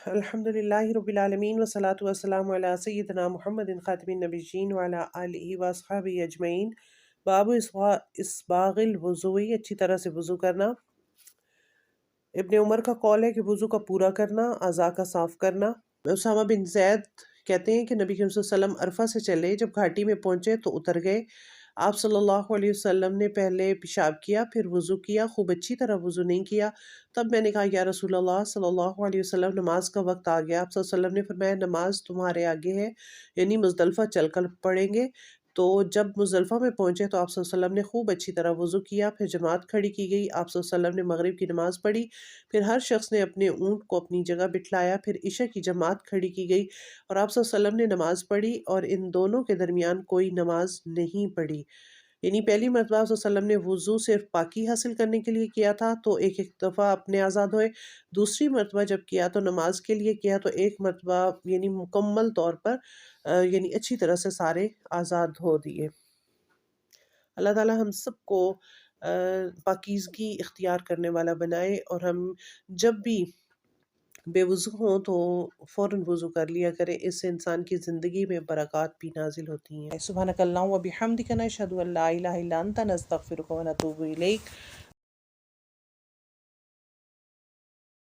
الحمدللہ رب العالمین والصلاة والسلام علی سیدنا محمد خاتم النبیین وعلی آلہ واصحابہ اجمعین۔ باب اسباغ الوضوء، اچھی طرح سے وضو کرنا۔ ابن عمر کا قول ہے کہ وضو کا پورا کرنا، اعضاء کا صاف کرنا۔ اسامہ بن زید کہتے ہیں کہ نبی کریم صلی اللہ علیہ وسلم عرفہ سے چلے، جب گھاٹی میں پہنچے تو اتر گئے۔ آپ صلی اللہ علیہ وسلم نے پہلے پیشاب کیا، پھر وضو کیا، خوب اچھی طرح وضو نہیں کیا۔ تب میں نے کہا یا رسول اللہ صلی اللہ علیہ وسلم، نماز کا وقت آ گیا۔ آپ صلی اللہ علیہ وسلم نے فرمایا نماز تمہارے آگے ہے، یعنی مزدلفہ چل کر پڑھیں گے۔ تو جب مزدلفہ میں پہنچے تو آپ صلی اللہ علیہ وسلم نے خوب اچھی طرح وضو کیا، پھر جماعت کھڑی کی گئی۔ آپ صلی اللہ علیہ وسلم نے مغرب کی نماز پڑھی، پھر ہر شخص نے اپنے اونٹ کو اپنی جگہ بٹھلایا، پھر عشاء کی جماعت کھڑی کی گئی اور آپ صلی اللہ علیہ وسلم نے نماز پڑھی اور ان دونوں کے درمیان کوئی نماز نہیں پڑھی۔ یعنی پہلی مرتبہ صلی اللہ علیہ وسلم نے وضو صرف پاکی حاصل کرنے کے لیے کیا تھا تو ایک ایک دفعہ اپنے آزاد ہوئے، دوسری مرتبہ جب کیا تو نماز کے لیے کیا تو ایک مرتبہ یعنی مکمل طور پر یعنی اچھی طرح سے سارے آزاد ہو دیے۔ اللہ تعالیٰ ہم سب کو پاکیزگی اختیار کرنے والا بنائے، اور ہم جب بھی بے وضو ہوں تو فوراً وضو کر لیا کرے، اس سے انسان کی زندگی میں برکات بھی نازل ہوتی ہیں۔ سبحانک اللہم و بحمدک، نشہد ان لا الہ الا انت، نستغفرک و نتوب الیک۔